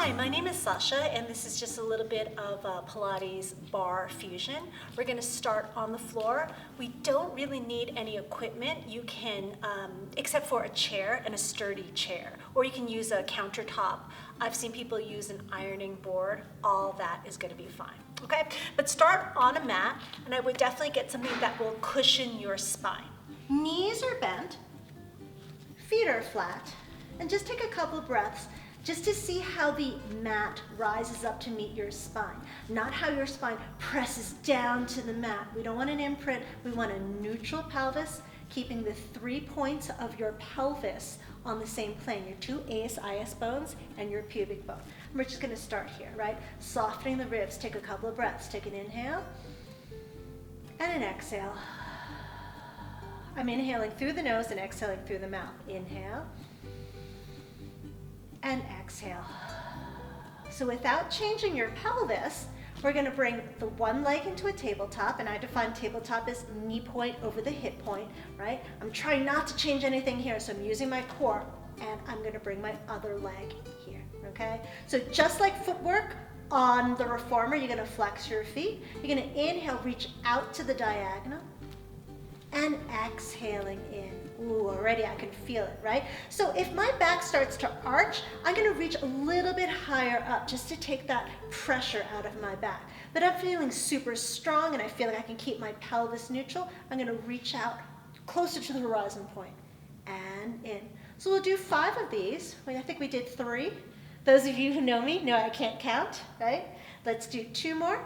Hi, my name is Sasha, and this is just a little bit of Pilates bar fusion. We're going to start on the floor. We don't really need any equipment. You can, except for a chair and a sturdy chair, or you can use a countertop. I've seen people use an ironing board. All that is going to be fine. Okay, but start on a mat, and I would definitely get something that will cushion your spine. Knees are bent, feet are flat, and just take a couple breaths just to see how the mat rises up to meet your spine, not how your spine presses down to the mat. We don't want an imprint. We want a neutral pelvis, keeping the 3 points of your pelvis on the same plane, your two AS bones and your pubic bone. And we're just gonna start here, right? Softening the ribs. Take a couple of breaths. Take an inhale and an exhale. I'm inhaling through the nose and exhaling through the mouth. Inhale and exhale. So without changing your pelvis, we're gonna bring the one leg into a tabletop, and I define tabletop as knee point over the hip point, right? I'm trying not to change anything here, so I'm using my core, and I'm gonna bring my other leg here, okay? So just like footwork on the reformer, you're gonna flex your feet. You're gonna inhale, reach out to the diagonal, and exhaling in. Ooh, already I can feel it, right? So if my back starts to arch, I'm gonna reach a little bit higher up just to take that pressure out of my back. But I'm feeling super strong and I feel like I can keep my pelvis neutral. I'm gonna reach out closer to the horizon point and in. So we'll do 5 of these. I think we did 3. Those of you who know me know I can't count, right? Let's do 2 more.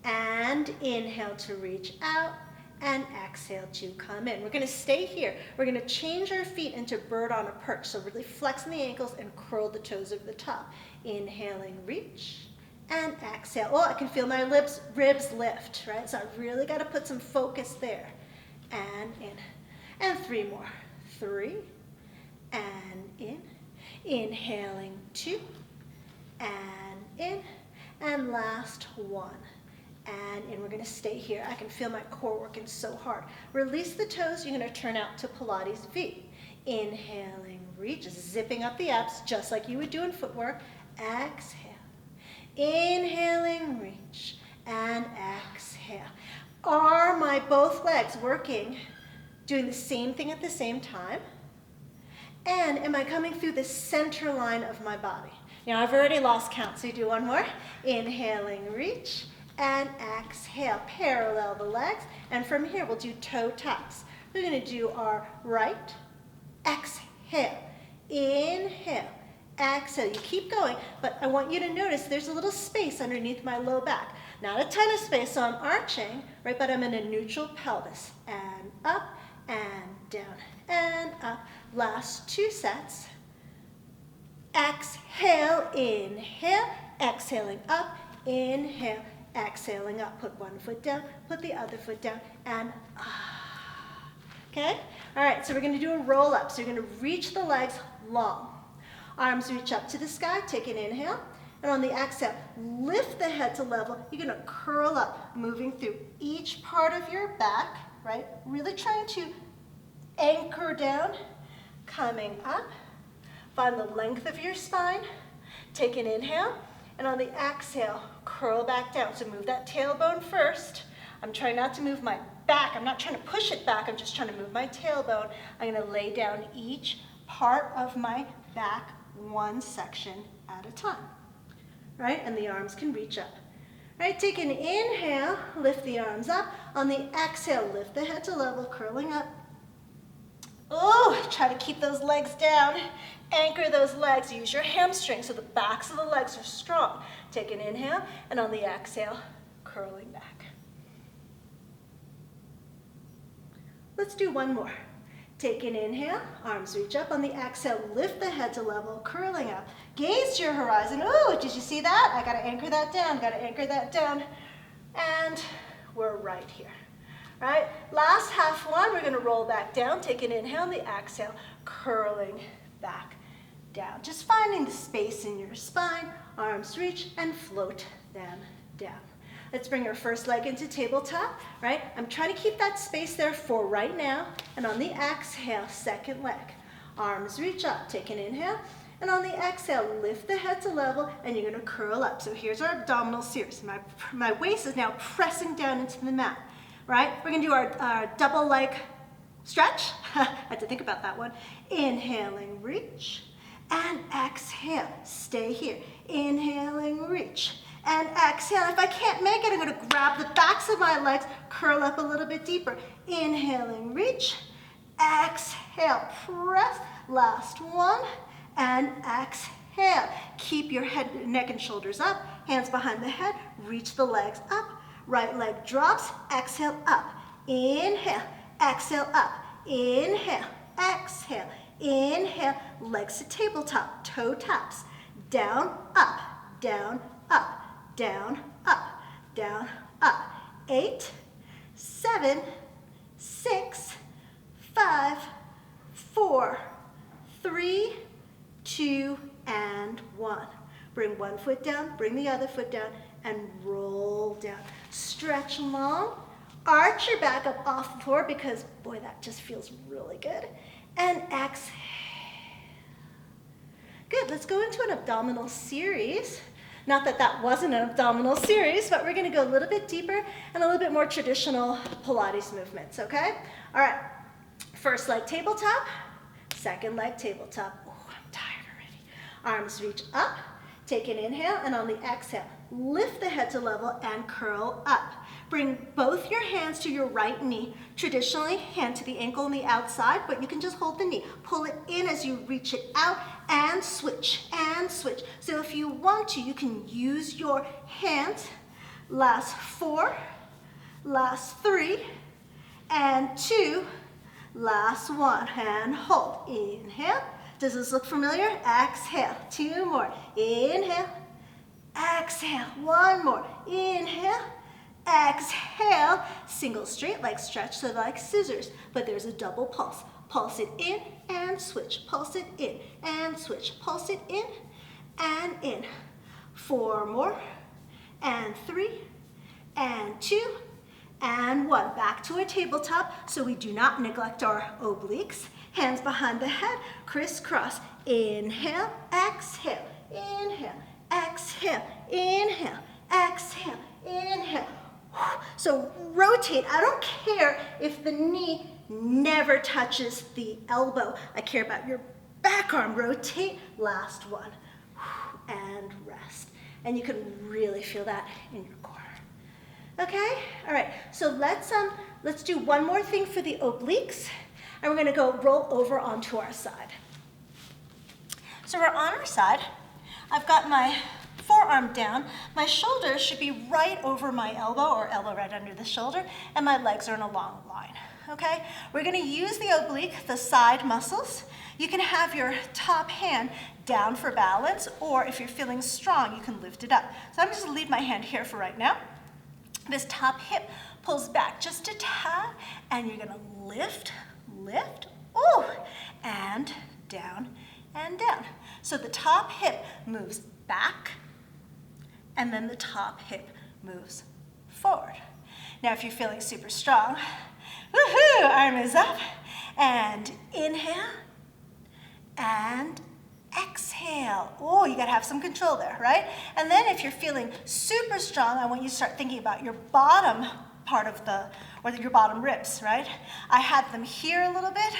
And inhale to reach out. And exhale to come in. We're gonna stay here. We're gonna change our feet into bird on a perch. So really flexing the ankles and curl the toes over the top. Inhaling, reach, and exhale. Oh, I can feel my ribs lift, right? So I really gotta put some focus there. And in, and 3 more. 3, and in. Inhaling, 2, and in, and last 1. And in. We're gonna stay here. I can feel my core working so hard. Release the toes. You're gonna turn out to Pilates V. Inhaling, reach, zipping up the abs just like you would do in footwork. Exhale. Inhaling, reach, and exhale. Are my both legs working, doing the same thing at the same time? And am I coming through the center line of my body? Now I've already lost count, so you do one more. Inhaling, reach, and exhale, parallel the legs, and from here we'll do toe taps. We're gonna do our right, exhale, inhale, exhale. You keep going, but I want you to notice there's a little space underneath my low back. Not a ton of space, so I'm arching, right, but I'm in a neutral pelvis. And up, and down, and up. Last 2 sets. Exhale, inhale, exhaling up, inhale, exhaling up. Put one foot down, put the other foot down, and okay? All right, so we're gonna do a roll up. So you're gonna reach the legs long. Arms reach up to the sky, take an inhale, and on the exhale, lift the head to level. You're gonna curl up, moving through each part of your back, right? Really trying to anchor down, coming up. Find the length of your spine, take an inhale, and on the exhale, curl back down. So move that tailbone first. I'm trying not to move my back. I'm not trying to push it back. I'm just trying to move my tailbone. I'm gonna lay down each part of my back, one section at a time, right? And the arms can reach up. Right, take an inhale, lift the arms up. On the exhale, lift the head to level, curling up. Oh, try to keep those legs down. Anchor those legs. Use your hamstrings so the backs of the legs are strong. Take an inhale, and on the exhale, curling back. Let's do one more. Take an inhale, arms reach up. On the exhale, lift the head to level, curling up. Gaze to your horizon. Oh, did you see that? I gotta anchor that down, gotta anchor that down. And we're right here. Right? Last half one, we're gonna roll back down. Take an inhale, and the exhale, curling back down. Just finding the space in your spine, arms reach, and float them down. Let's bring our first leg into tabletop, right? I'm trying to keep that space there for right now, and on the exhale, second leg. Arms reach up, take an inhale, And on the exhale, lift the head to level, and you're gonna curl up. So here's our abdominal series. My waist is now pressing down into the mat, right? We're gonna do our double leg stretch. I had to think about that one. Inhaling, reach, and exhale. Stay here. Inhaling, reach, and exhale. If I can't make it, I'm gonna grab the backs of my legs, curl up a little bit deeper. Inhaling, reach, exhale, press. Last one, and exhale. Keep your head, neck, and shoulders up. Hands behind the head. Reach the legs up. Right leg drops. Exhale, up. Inhale. Exhale, up. Inhale. Exhale. Inhale. Legs to tabletop. Toe taps. Down, up. Down, up. Down, up. Down, up. 8, 7, 6, 5, 4, 3, 2, and 1. Bring one foot down, bring the other foot down, and roll down. Stretch long, arch your back up off the floor because, boy, that just feels really good. And exhale. Good, let's go into an abdominal series. Not that that wasn't an abdominal series, but we're gonna go a little bit deeper and a little bit more traditional Pilates movements, okay? All right, first leg tabletop, second leg tabletop. Oh, I'm tired already. Arms reach up, take an inhale, and on the exhale, lift the head to level and curl up. Bring both your hands to your right knee. Traditionally, hand to the ankle on the outside, but you can just hold the knee. Pull it in as you reach it out and switch, and switch. So if you want to, you can use your hands. Last 4, last 3, and 2, last 1, and hold. Inhale. Does this look familiar? Exhale. 2 more. Inhale. Exhale. 1 more. Inhale. Exhale. Single straight leg stretch, so like scissors, but there's a double pulse. Pulse it in and switch. Pulse it in and switch. Pulse it in and in. 4 more, and 3, and 2, and 1. Back to a tabletop so we do not neglect our obliques. Hands behind the head, crisscross. Inhale, exhale, inhale, exhale, inhale, exhale, inhale. So rotate. I don't care if the knee never touches the elbow. I care about your back arm. Rotate. Last one. And rest. And you can really feel that in your core. Okay? All right. So let's do one more thing for the obliques. And we're going to go roll over onto our side. So we're on our side. I've got my forearm down. My shoulder should be right over my elbow, or elbow right under the shoulder, and my legs are in a long line. Okay? We're going to use the oblique, the side muscles. You can have your top hand down for balance, or if you're feeling strong, you can lift it up. So I'm just going to leave my hand here for right now. This top hip pulls back just a tad, and you're going to lift, lift, ooh, and down, and down. So the top hip moves back, and then the top hip moves forward. Now if you're feeling super strong, woohoo, arm is up, and inhale, and exhale. Oh, you gotta have some control there, right? And then if you're feeling super strong, I want you to start thinking about your bottom part of your bottom ribs, right? I had them here a little bit.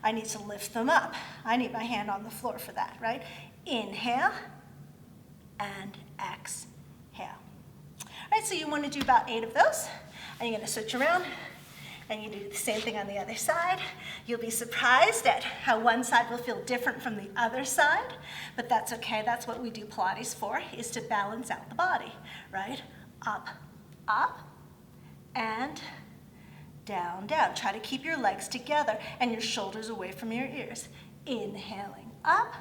I need to lift them up. I need my hand on the floor for that, right? Inhale, and exhale. All right, so you want to do about 8 of those, and you're going to switch around, and you do the same thing on the other side. You'll be surprised at how one side will feel different from the other side, but that's okay. That's what we do Pilates for, is to balance out the body, right? Up, up, and down, down. Try to keep your legs together and your shoulders away from your ears. Inhaling up,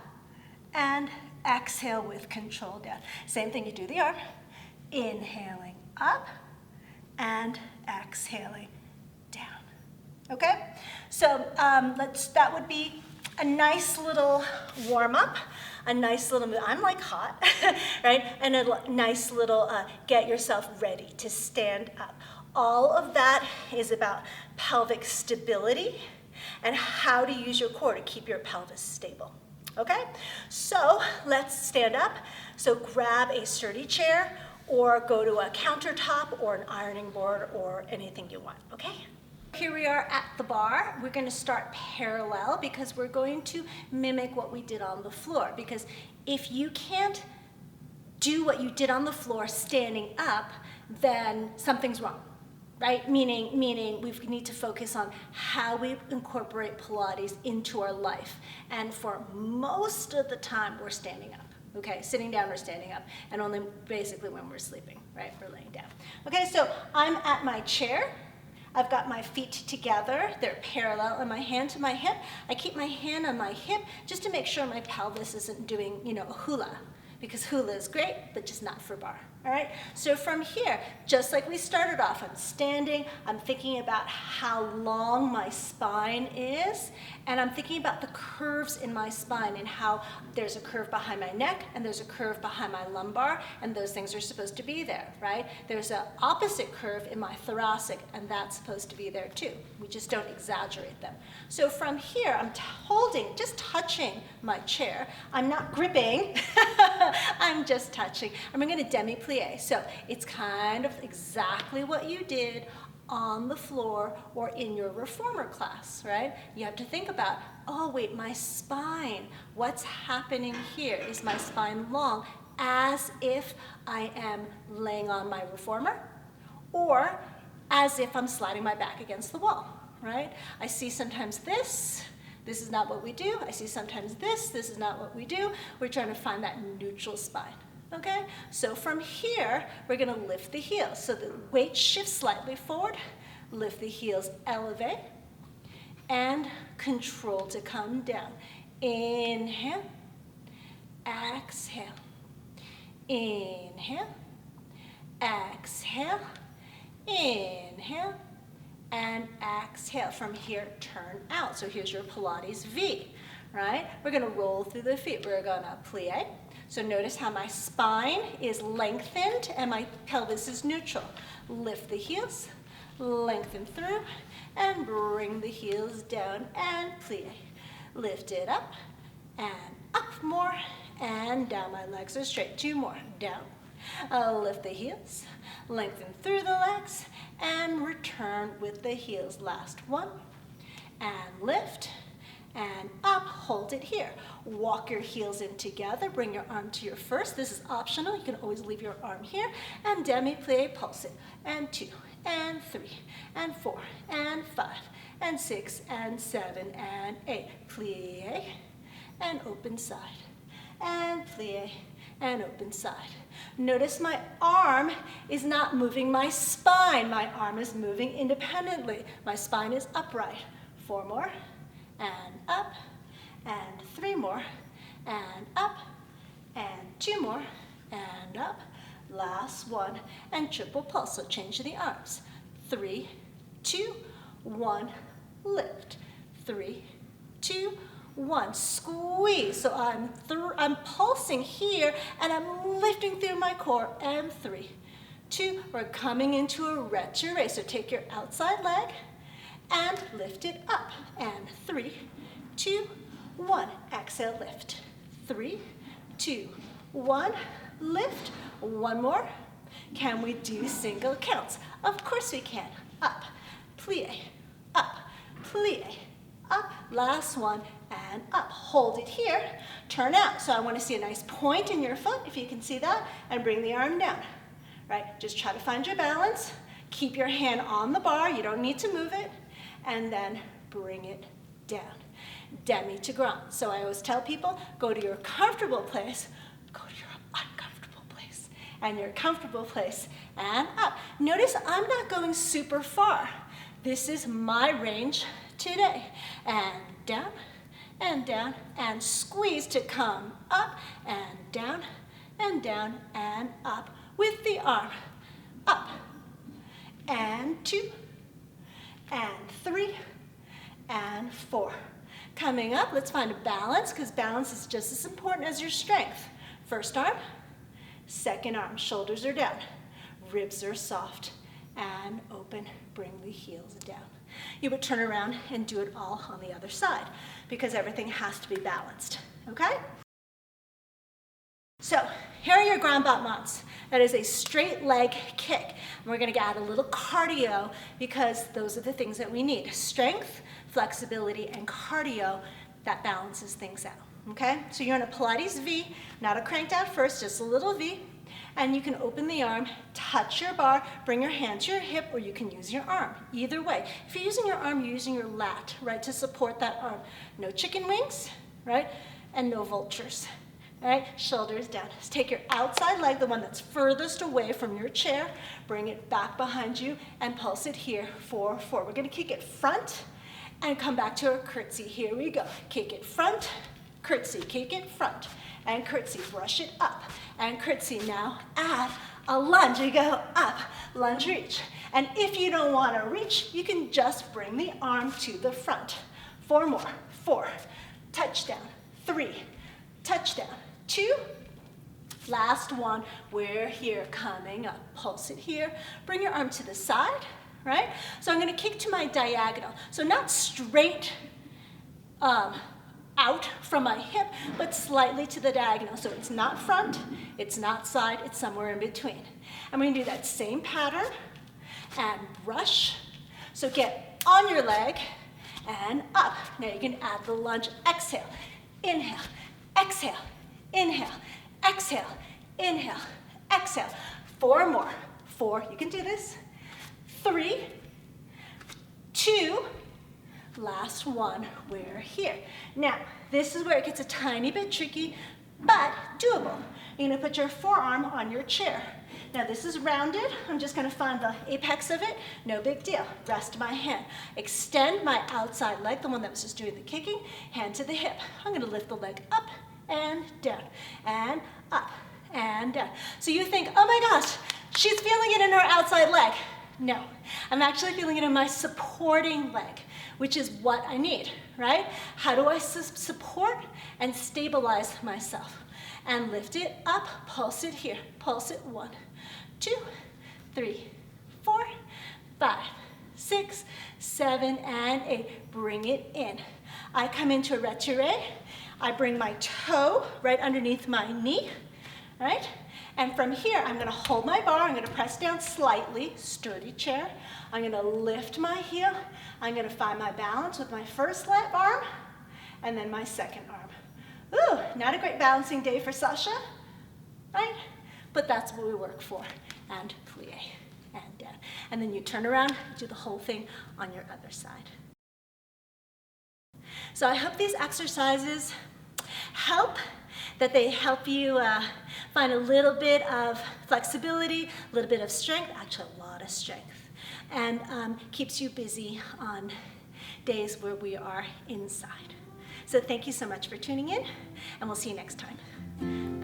and exhale with control down. Same thing, you do the arm. Inhaling up and exhaling down. Okay? So that would be a nice little warm-up, a nice little move. I'm like hot, right? And a nice little get yourself ready to stand up. All of that is about pelvic stability and how to use your core to keep your pelvis stable. Okay, so let's stand up. So grab a sturdy chair or go to a countertop or an ironing board or anything you want, okay? Here we are at the bar. We're going to start parallel because we're going to mimic what we did on the floor. Because if you can't do what you did on the floor standing up, then something's wrong, right? Meaning we need to focus on how we incorporate Pilates into our life. And for most of the time, we're standing up. Okay, sitting down or standing up, and only basically when we're sleeping, right? We're laying down. Okay, so I'm at my chair. I've got my feet together. They're parallel and my hand to my hip. I keep my hand on my hip just to make sure my pelvis isn't doing, a hula, because hula is great, but just not for bar. All right, so from here, just like we started off, I'm standing, I'm thinking about how long my spine is, and I'm thinking about the curves in my spine and how there's a curve behind my neck and there's a curve behind my lumbar, and those things are supposed to be there, right? There's an opposite curve in my thoracic, and that's supposed to be there too. We just don't exaggerate them. So from here, I'm holding, just touching my chair. I'm not gripping, I'm just touching. And we're gonna demi-plie. So it's kind of exactly what you did on the floor or in your reformer class, right? You have to think about, oh wait, my spine, what's happening here? Is my spine long, as if I am laying on my reformer, or as if I'm sliding my back against the wall, right? I see sometimes this is not what we do. I see sometimes this is not what we do. We're trying to find that neutral spine. Okay, so from here, we're gonna lift the heels. So the weight shifts slightly forward, lift the heels, elevate, and control to come down. Inhale, exhale, inhale, exhale, inhale, and exhale. From here, turn out. So here's your Pilates V, right? We're gonna roll through the feet. We're gonna plie. So notice how my spine is lengthened and my pelvis is neutral. Lift the heels, lengthen through, and bring the heels down and plie. Lift it up and up more and down. My legs are straight. 2 more. Down. Lift the heels, lengthen through the legs, and return with the heels. Last one. And lift. And up, hold it here. Walk your heels in together, bring your arm to your first. This is optional, you can always leave your arm here. And demi-plie, pulse it. And 2, and 3, and 4, and 5, and 6, and 7, and 8. Plie, and open side. And plie, and open side. Notice my arm is not moving my spine. My arm is moving independently. My spine is upright. 4 more. And up, and 3 more, and up, and 2 more, and up. Last one, and triple pulse. So change the arms. 3, 2, 1, lift. 3, 2, 1, squeeze. So I'm pulsing here, and I'm lifting through my core. And 3, 2, we're coming into a returé. So take your outside leg and lift it up. And 3, 2, 1. Exhale, lift. 3, 2, 1. Lift. 1 more. Can we do single counts? Of course we can. Up, plie, up, plie, up. Last one, and up. Hold it here. Turn out. So I want to see a nice point in your foot, if you can see that, and bring the arm down. Right? Just try to find your balance. Keep your hand on the bar. You don't need to move it. And then bring it down. Demi to grand. So I always tell people, go to your comfortable place, go to your uncomfortable place, and your comfortable place, and up. Notice I'm not going super far. This is my range today. And down, and squeeze to come up, and down, and up with the arm. Up, and 2, and 3, and 4. Coming up, let's find a balance, because balance is just as important as your strength. First arm, second arm, shoulders are down, ribs are soft, and open, bring the heels down. You would turn around and do it all on the other side, because everything has to be balanced. okay? So here are your grand battements. That is a straight leg kick. And we're gonna add a little cardio because those are the things that we need. Strength, flexibility, and cardio that balances things out, okay? So you're in a Pilates V, not a cranked out first, just a little V. And you can open the arm, touch your bar, bring your hand to your hip, or you can use your arm. Either way. If you're using your arm, you're using your lat, right, to support that arm. No chicken wings, right, and no vultures. All right, shoulders down. Just take your outside leg, the one that's furthest away from your chair, bring it back behind you and pulse it here, 4, 4. We're gonna kick it front and come back to a curtsy. Here we go. Kick it front, curtsy, kick it front, and curtsy. Brush it up, and curtsy. Now add a lunge. You go up, lunge, reach. And if you don't wanna reach, you can just bring the arm to the front. 4 more, 4, touchdown, 3, touchdown, 2, last one, we're here, coming up, pulse it here, bring your arm to the side, right? So I'm gonna kick to my diagonal, so not straight out from my hip, but slightly to the diagonal, so it's not front, it's not side, it's somewhere in between. I'm gonna do that same pattern, and brush, so get on your leg, and up. Now you can add the lunge, exhale, inhale, exhale, inhale, exhale, inhale, exhale. 4 more. 4, you can do this. 3, 2, last one, we're here. Now, this is where it gets a tiny bit tricky, but doable. You're gonna put your forearm on your chair. Now this is rounded. I'm just gonna find the apex of it. No big deal. Rest my hand. Extend my outside leg, the one that was just doing the kicking, hand to the hip. I'm gonna lift the leg up and down, and up, and down. So you think, oh my gosh, she's feeling it in her outside leg. No, I'm actually feeling it in my supporting leg, which is what I need, right? How do I support and stabilize myself? And lift it up, pulse it here, pulse it 1, 2, 3, 4, 5, 6, 7, and 8. Bring it in. I come into a retiré. I bring my toe right underneath my knee, right? And from here, I'm gonna hold my bar, I'm gonna press down slightly, sturdy chair. I'm gonna lift my heel. I'm gonna find my balance with my first arm, and then my second arm. Ooh, not a great balancing day for Sasha, right? But that's what we work for. And plie, and down. And then you turn around, do the whole thing on your other side. So I hope these exercises help, that they help you find a little bit of flexibility, a little bit of strength, actually a lot of strength, and keeps you busy on days where we are inside. So thank you so much for tuning in, and we'll see you next time.